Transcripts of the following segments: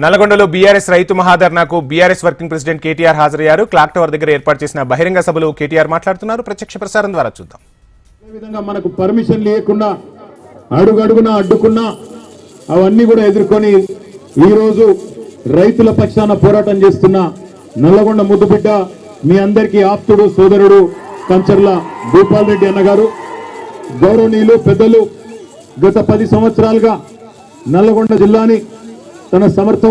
నల్గొండలో బీఆర్ఎస్ రైతు మహాధర్నాకు BRS working president KTR హాజరయ్యారు. క్లాక్ టవర్ దగ్గర ఏర్పాటు చేసిన బహిరంగ సభలో కేటీఆర్ మాట్లాడుతున్నారు. ప్రత్యక్ష ప్రసారం ద్వారా చూద్దాం. మనకు పర్మిషన్ లేకుండా అడుగడుగునా అడ్డుకున్నా అవన్నీ కూడా ఎదుర్కొని ఈ రోజు రైతుల పక్షాన పోరాటం చేస్తున్న నల్లగొండ ముద్దుబిడ్డ మీ అందరికీ ఆప్తుడు సోదరుడు కంచర్ల భూపాల్ రెడ్డి అన్నగారు, గౌరవనీయులు పెద్దలు, గత 10 సంవత్సరాలుగా నల్లగొండ జిల్లాని తన సమర్థ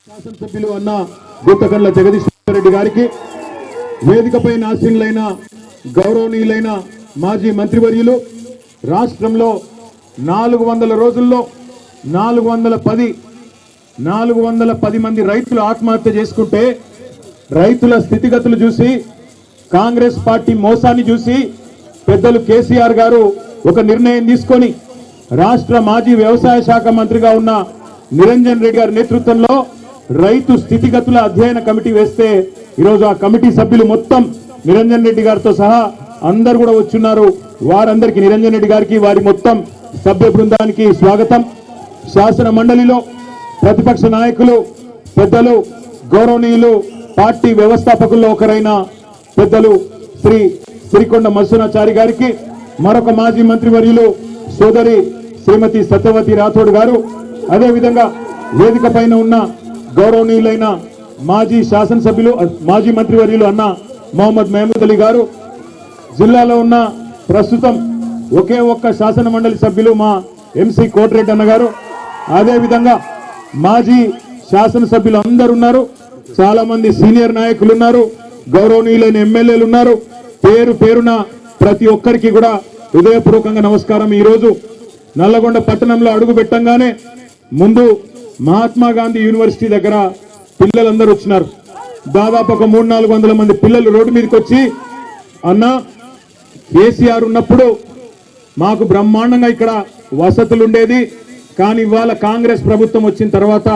శాసనసభ్యులు అన్న గుత్తకండ్ల జగదీశ్వర్ రెడ్డి గారికి, వేదికపై ఆసీనులైన గౌరవనీయులైన మాజీ మంత్రివర్యులు, రాష్ట్రంలో 400 రోజుల్లో 410 మంది రైతులు ఆత్మహత్య చేసుకుంటే రైతుల స్థితిగతులు చూసి, కాంగ్రెస్ పార్టీ మోసాన్ని చూసి పెద్దలు కేసీఆర్ గారు ఒక నిర్ణయం తీసుకొని రాష్ట్ర మాజీ వ్యవసాయ శాఖ మంత్రిగా ఉన్న నిరంజన్ రెడ్డి గారి నేతృత్వంలో రైతు స్థితిగతుల అధ్యయన కమిటీ వేస్తే ఈరోజు ఆ కమిటీ సభ్యులు మొత్తం నిరంజన్ రెడ్డి గారితో సహా అందరు కూడా వచ్చున్నారు. వారందరికీ నిరంజన్ రెడ్డి గారికి, వారి మొత్తం సభ్య బృందానికి స్వాగతం. శాసన మండలిలో ప్రతిపక్ష నాయకులు, పెద్దలు, గౌరవనీయులు, పార్టీ వ్యవస్థాపకుల్లో ఒకరైన పెద్దలు శ్రీ శ్రీకొండ మత్స్యనాచారి గారికి, మరొక మాజీ మంత్రివర్యులు సోదరి శ్రీమతి సత్యవతి రాథోడ్ గారు, అదేవిధంగా వేదిక పైన ఉన్న గౌరవనీయులైన మాజీ శాసనసభ్యులు, మాజీ మంత్రివర్యులు అన్న మొహమ్మద్ మహమూద్ అలీ గారు, జిల్లాలో ఉన్న ప్రస్తుతం ఒకే ఒక్క శాసన మండలి సభ్యులు మా ఎంసీ కోటిరెడ్డి అన్న గారు, అదేవిధంగా మాజీ శాసనసభ్యులు అందరు ఉన్నారు. చాలా మంది సీనియర్ నాయకులు ఉన్నారు, గౌరవనీయులైన ఎమ్మెల్యేలు ఉన్నారు. పేరు పేరున ప్రతి ఒక్కరికి కూడా హృదయపూర్వకంగా నమస్కారం. ఈరోజు నల్లగొండ పట్టణంలో అడుగు పెట్టంగానే ముందు మహాత్మా గాంధీ యూనివర్సిటీ దగ్గర పిల్లలందరూ వచ్చినారు. దాదాపు ఒక 300-400 మంది పిల్లలు రోడ్డు మీదకి వచ్చి, అన్న కేసీఆర్ ఉన్నప్పుడు మాకు బ్రహ్మాండంగా ఇక్కడ వసతులు ఉండేది, కానీ ఇవాళ కాంగ్రెస్ ప్రభుత్వం వచ్చిన తర్వాత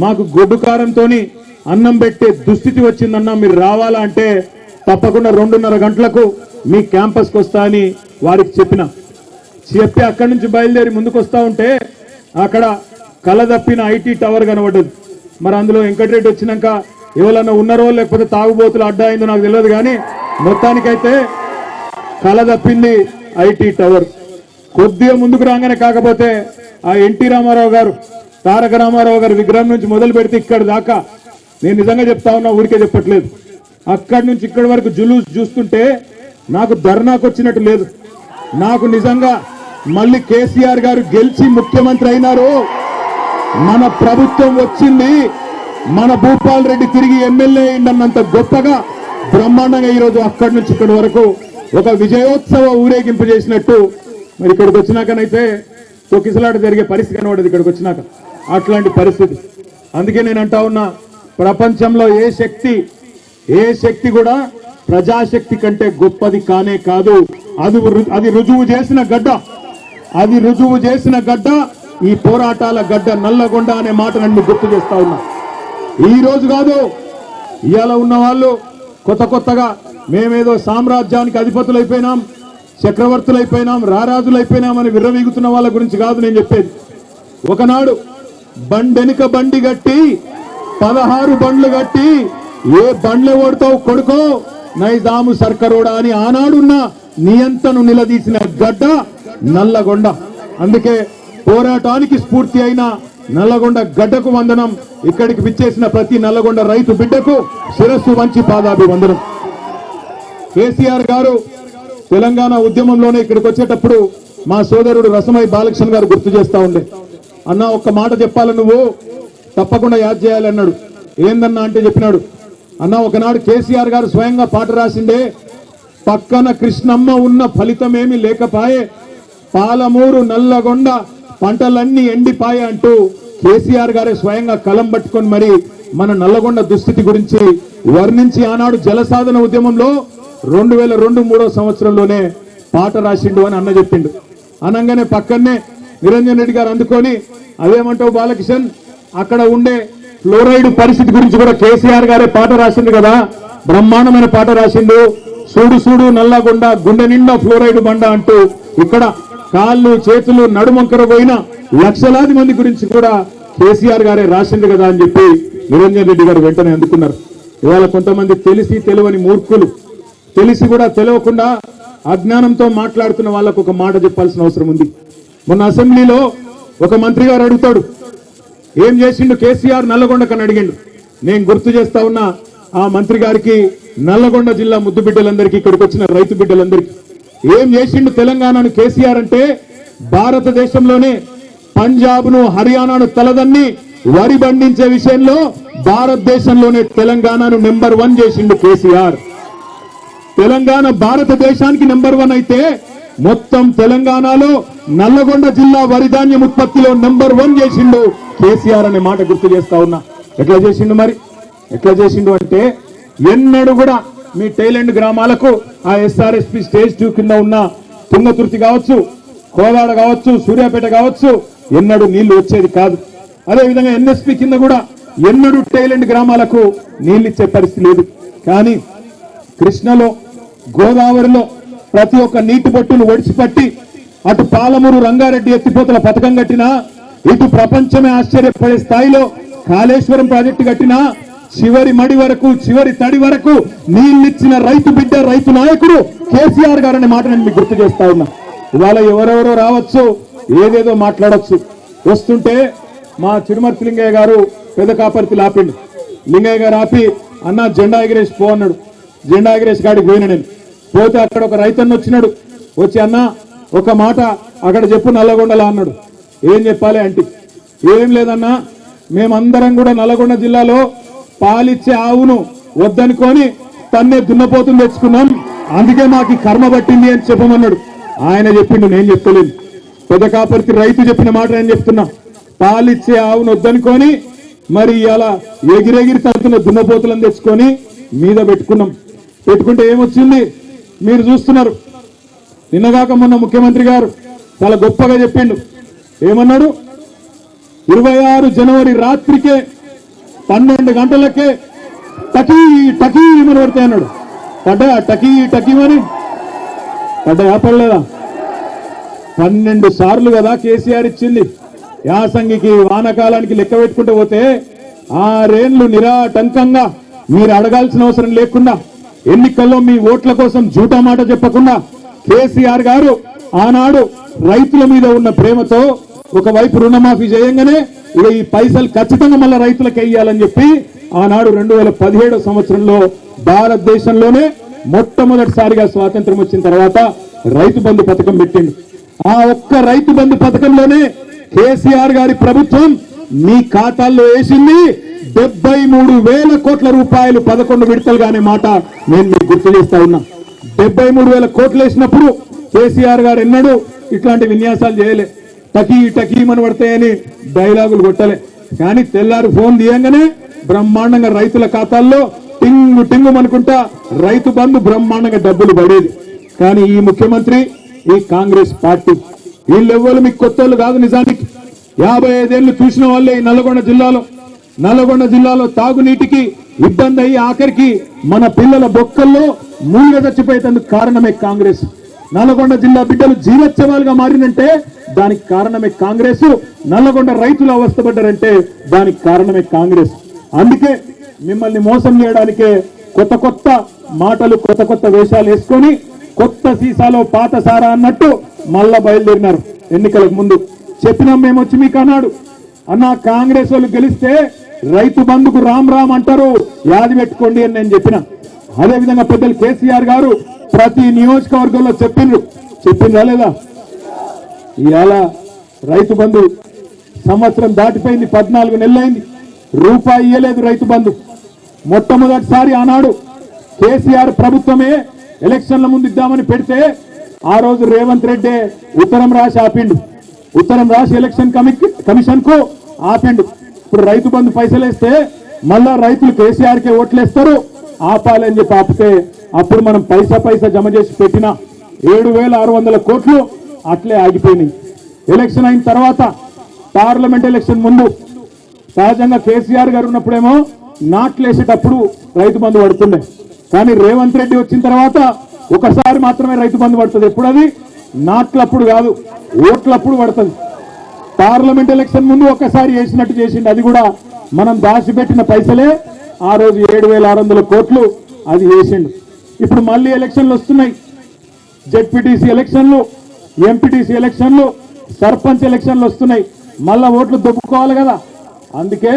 మాకు గొడ్డు కారంతో అన్నం పెట్టే దుస్థితి వచ్చిందన్న, మీరు రావాలా అంటే తప్పకుండా 2:30 గంటలకు మీ క్యాంపస్కి వస్తా అని వారికి చెప్పి అక్కడి నుంచి బయలుదేరి ముందుకు వస్తా ఉంటే అక్కడ కలదప్పిన ఐటీ టవర్ కనబడ్డది. మరి అందులో వెంకటరెడ్డి వచ్చినాక ఎవరన్నా ఉన్నారో లేకపోతే తాగుబోతులు అడ్డా అయిందో నాకు తెలియదు, కానీ మొత్తానికైతే కలదప్పింది ఐటీ టవర్. కొద్దిగా ముందుకు రాగానే కాకపోతే ఆ ఎన్టీ రామారావు గారు, తారక రామారావు గారు విగ్రహం నుంచి మొదలు పెడితే ఇక్కడి దాకా, నేను నిజంగా చెప్తా ఉన్నా, ఊరికే చెప్పట్లేదు, అక్కడి నుంచి ఇక్కడి వరకు జులూస్ చూస్తుంటే నాకు ధర్నాకు వచ్చినట్టు లేదు. నాకు నిజంగా మళ్ళీ కేసీఆర్ గారు గెలిచి ముఖ్యమంత్రి అయినారు, మన ప్రభుత్వం వచ్చింది, మన భూపాల్ రెడ్డి తిరిగి ఎమ్మెల్యే అయిందన్నంత గొప్పగా బ్రహ్మాండంగా ఈరోజు అక్కడి నుంచి ఇక్కడి వరకు ఒక విజయోత్సవ ఊరేగింపు చేసినట్టు. మరి ఇక్కడికి వచ్చినాకనైతే తొక్కిసలాట జరిగే పరిస్థితి కనబడదు ఇక్కడికి వచ్చినాక, అట్లాంటి పరిస్థితి. అందుకే నేను అంటా ఉన్నా, ప్రపంచంలో ఏ శక్తి కూడా ప్రజాశక్తి కంటే గొప్పది కానే కాదు. అది రుజువు చేసిన గడ్డ ఈ పోరాటాల గడ్డ నల్లగొండ అనే మాట నన్ను గుర్తు చేస్తా ఉన్నా. ఈ రోజు కాదు, ఇవాళ ఉన్న వాళ్ళు కొత్తగా మేమేదో సామ్రాజ్యానికి అధిపతులైపోయినాం, చక్రవర్తులైపోయినాం, రారాజులైపోయినాం అని విర్రవీగుతున్న వాళ్ళ గురించి కాదు నేను చెప్పేది. ఒకనాడు బండెనుక బండి గట్టి 16 బండ్లు గట్టి, ఏ బండ్లు ఓడతావు కొడుకో నైజాము సర్కరోడా అని ఆనాడున్న నియంతను నిలదీసిన గడ్డ నల్లగొండ. అందుకే పోరాటానికి స్ఫూర్తి అయిన నల్లగొండ గడ్డకు వందనం. ఇక్కడికి విచ్చేసిన ప్రతి నల్లగొండ రైతు బిడ్డకు శిరస్సు వంచి పాదాభివందనం. కేసీఆర్ గారు తెలంగాణ ఉద్యమంలోనే ఇక్కడికి వచ్చేటప్పుడు మా సోదరుడు రసమై బాలకృష్ణ గారు గుర్తు చేస్తా ఉండే, అన్న ఒక్క మాట చెప్పాలి, నువ్వు తప్పకుండా యాద్ చేయాలి అన్నాడు. ఏందన్నా అంటే చెప్పినాడు, అన్న ఒకనాడు కేసీఆర్ గారు స్వయంగా పాట రాసిండే, పక్కన కృష్ణమ్మ ఉన్న ఫలితమేమి లేకపాయే, పాలమూరు నల్లగొండ పంటలన్నీ ఎండిపాయ అంటూ కేసీఆర్ గారే స్వయంగా కలం పట్టుకొని మరి మన నల్లగొండ దుస్థితి గురించి వర్ణించి ఆనాడు జలసాధన ఉద్యమంలో 2002-03 సంవత్సరంలోనే పాట రాసిండు అని అన్న చెప్పిండు. అనగానే పక్కనే నిరంజన్ రెడ్డి గారు అందుకొని అదేమంటావు బాలకిషన్ అక్కడ ఉండే ఫ్లోరైడ్ పరిస్థితి గురించి కూడా కేసీఆర్ గారే పాట రాసిండు కదా, బ్రహ్మాండమైన పాట రాసిండు. సూడు సూడు నల్లగొండ గుండె నిండా ఫ్లోరైడ్ బండ అంటూ ఇక్కడ కాళ్ళు చేతులు నడుమంకర పోయిన లక్షలాది మంది గురించి కూడా కేసీఆర్ గారే రాసిండు కదా అని చెప్పి నిరంజన్ రెడ్డి గారు వెంటనే అందుకున్నారు. ఇవాళ కొంతమంది తెలిసి తెలియని మూర్ఖులు, తెలిసి కూడా తెలియకుండా అజ్ఞానంతో మాట్లాడుతున్న వాళ్ళకు ఒక మాట చెప్పాల్సిన అవసరం ఉంది. మొన్న అసెంబ్లీలో ఒక మంత్రి గారు అడుగుతాడు, ఏం చేసిండు కేసీఆర్ నల్లగొండకని అడిగిండు. నేను గుర్తు చేస్తా ఉన్నా ఆ మంత్రి గారికి, నల్లగొండ జిల్లా ముద్దు బిడ్డలందరికీ, ఇక్కడికి వచ్చిన రైతు బిడ్డలందరికీ ఏం చేసిండు తెలంగాణను కేసీఆర్ అంటే, భారతదేశంలోనే పంజాబ్ ను హర్యానాను తలదన్ని వరి పండించే విషయంలో భారతదేశంలోనే తెలంగాణను నెంబర్ 1 చేసిండు కేసీఆర్. తెలంగాణ భారతదేశానికి నెంబర్ 1 అయితే మొత్తం తెలంగాణలో నల్లగొండ జిల్లా వరి ధాన్యం ఉత్పత్తిలో నెంబర్ 1 చేసిండు కేసీఆర్ అనే మాట గుర్తు చేస్తా ఉన్నా. ఎట్లా చేసిండు మరి? ఎట్లా చేసిండు అంటే, ఎన్నడూ కూడా మీ టైలెండ్ గ్రామాలకు ఆ ఎస్ఆర్ఎస్పి స్టేజ్ 2 కింద ఉన్న తుంగతుర్తి కావచ్చు, కోదాడ కావచ్చు, సూర్యాపేట కావచ్చు, ఎన్నడూ నీళ్లు వచ్చేది కాదు. అదేవిధంగా ఎన్ఎస్పి కింద కూడా ఎన్నడూ టైలెండ్ గ్రామాలకు నీళ్లు ఇచ్చే పరిస్థితి లేదు. కానీ కృష్ణలో, గోదావరిలో ప్రతి ఒక్క నీటి బొట్టును ఒడిచిపట్టి అటు పాలమూరు రంగారెడ్డి ఎత్తిపోతల పథకం కట్టినా, ఇటు ప్రపంచమే ఆశ్చర్యపడే స్థాయిలో కాళేశ్వరం ప్రాజెక్టు కట్టినా, చివరి మడి వరకు, చివరి తడి వరకు నీళ్ళిచ్చిన రైతు బిడ్డ, రైతు నాయకుడు కేసీఆర్ గారు అనే మాట నేను మీకు గుర్తు చేస్తా ఉన్నా. ఇవాళ ఎవరెవరో రావచ్చు, ఏదేదో మాట్లాడచ్చు. వస్తుంటే మా చిరుమర్తి లింగయ్య గారు పెద్ద కాపర్తి ఆపిండు. లింగయ్య గారు ఆపి, అన్న జెండా ఎగిరేసి పో అన్నాడు. జెండా ఎగిరేసి కాడికి పోయిన నేను పోతే అక్కడ ఒక రైతన్న వచ్చినాడు. వచ్చి, అన్న ఒక మాట అక్కడ చెప్పు నల్లగొండలా అన్నాడు. ఏం చెప్పాలి అంటే, ఏం లేదన్నా, మేమందరం కూడా నల్లగొండ జిల్లాలో పాలిచ్చే ఆవును వద్దనుకొని తన్నే దున్నపోతుని తెచ్చుకున్నాం, అందుకే మాకు కర్మ పట్టింది అని చెప్పమన్నాడు. ఆయన చెప్పిండు, నేను చెప్తలేదు. పెద్ద కాపర్తి రైతు చెప్పిన మాట నేను చెప్తున్నా. పాలిచ్చే ఆవును వద్దనుకొని మరి ఇలా ఎగిరెగిరి తడుతున్న దున్నపోతులను తెచ్చుకొని మీద పెట్టుకున్నాం. పెట్టుకుంటే ఏమొచ్చింది మీరు చూస్తున్నారు. నిన్నగాక మొన్న ముఖ్యమంత్రి గారు చాలా గొప్పగా చెప్పిండు. ఏమన్నాడు? 26 జనవరి రాత్రికే 12 గంటలకే టకీ టకీ అని పడితే అన్నాడు. పడ్డా టకీ టకీమని పడ్డా పడలేదా? 12 సార్లు కదా కేసీఆర్ ఇచ్చింది. యాసంగికి, వానకాలానికి లెక్క పెట్టుకుంటూ పోతే 6 ఏళ్లు నిరాటంకంగా మీరు అడగాల్సిన అవసరం లేకుండా, ఎన్నికల్లో మీ ఓట్ల కోసం జూటా మాట చెప్పకుండా కేసీఆర్ గారు ఆనాడు రైతుల మీద ఉన్న ప్రేమతో ఒకవైపు రుణమాఫీ చేయంగానే ఇక ఈ పైసలు ఖచ్చితంగా మళ్ళీ రైతులకు వేయాలని చెప్పి ఆనాడు 2017 సంవత్సరంలో భారతదేశంలోనే మొట్టమొదటిసారిగా స్వాతంత్రం వచ్చిన తర్వాత రైతు బంధు పథకం పెట్టిండు. ఆ ఒక్క రైతు బంధు పథకంలోనే కేసీఆర్ గారి ప్రభుత్వం మీ ఖాతాల్లో వేసింది 73,000 కోట్ల రూపాయలు 11 విడతలుగా అనే మాట నేను మీకు గుర్తు చేస్తా ఉన్నా. 73,000 కోట్లు వేసినప్పుడు కేసీఆర్ గారు ఎన్నడూ ఇట్లాంటి విన్యాసాలు చేయలే. టకీ టకీమని పడతాయని డైలాగులు కొట్టలే. కానీ తెల్లారు ఫోన్ తీయంగానే బ్రహ్మాండంగా రైతుల ఖాతాల్లో టింగు టింగు అనుకుంటా రైతు బంధు బ్రహ్మాండంగా డబ్బులు పడేది. కానీ ఈ ముఖ్యమంత్రి, ఈ కాంగ్రెస్ పార్టీ వీళ్ళెవ్వరు మీకు కొత్తోళ్ళు కాదు. నిజానికి 55 ఏళ్లు చూసిన వాళ్ళే ఈ నల్లగొండ జిల్లాలో తాగునీటికి ఇబ్బంది అయ్యి ఆఖరికి మన పిల్లల బొక్కల్లో మూలిగ చచ్చిపోయేందుకు కారణమే కాంగ్రెస్. నల్లగొండ జిల్లా బిడ్డలు జీవోత్సవాలుగా మారినంటే దానికి కారణమే కాంగ్రెస్. నల్లగొండ రైతులు అవస్థపడ్డారంటే దానికి కారణమే కాంగ్రెస్. అందుకే మిమ్మల్ని మోసం చేయడానికే కొత్త కొత్త మాటలు, కొత్త కొత్త వేషాలు వేసుకొని కొత్త సీసాలో పాత సారా అన్నట్టు మళ్ళా బయలుదేరినారు. ఎన్నికలకు ముందు చెప్పినాం మేము వచ్చి మీకు అన్నాడు, అన్న కాంగ్రెస్ వాళ్ళు గెలిస్తే రైతు బంధుకు రామ్ రామ్ అంటారు, యాది పెట్టుకోండి అని నేను చెప్పిన. అదేవిధంగా పెద్దలు కేసీఆర్ గారు ప్రతి నియోజకవర్గంలో చెప్పిండ్రా లేదా? ఇవాళ రైతు బంధు సంవత్సరం దాటిపోయింది, 14 నెలలైంది, రూపాయి ఇయ్యలేదు రైతు బంధు. మొట్టమొదటిసారి ఆనాడు కేసీఆర్ ప్రభుత్వమే ఎలక్షన్ల ముందు ఇద్దామని పెడితే ఆ రోజు రేవంత్ రెడ్డి ఉత్తరం రాసి ఆపిండు. ఉత్తరం రాసి ఎలక్షన్ కమిషన్ కు ఆపిండు. ఇప్పుడు రైతు బంధు పైసలు వేస్తే మళ్ళా రైతులు కేసీఆర్ కే ఓట్లేస్తారు, ఆపాలని చెప్పి ఆపితే అప్పుడు మనం పైసా జమ చేసి పెట్టిన 7,600 కోట్లు అట్లే ఆగిపోయినాయి. ఎలక్షన్ అయిన తర్వాత పార్లమెంట్ ఎలక్షన్ ముందు సహజంగా కేసీఆర్ గారు ఉన్నప్పుడేమో నాట్లేసేటప్పుడు రైతు బంధు పడుతుండే. కానీ రేవంత్ రెడ్డి వచ్చిన తర్వాత ఒకసారి మాత్రమే రైతు బంధు పడుతుంది. ఎప్పుడు అది? నాట్లప్పుడు కాదు, ఓట్లప్పుడు పడుతుంది. పార్లమెంట్ ఎలక్షన్ ముందు ఒకసారి వేసినట్టు చేసింది. అది కూడా మనం దాచిపెట్టిన పైసలే. ఆ రోజు 7,600 కోట్లు అది వేసిండు. ఇప్పుడు మళ్ళీ ఎలక్షన్లు వస్తున్నాయి. జెడ్పీటీసీ ఎలక్షన్లు, ఎంపీటీసీ ఎలక్షన్లు, సర్పంచ్ ఎలక్షన్లు వస్తున్నాయి. మళ్ళా ఓట్లు దొబ్బుకోవాలి కదా. అందుకే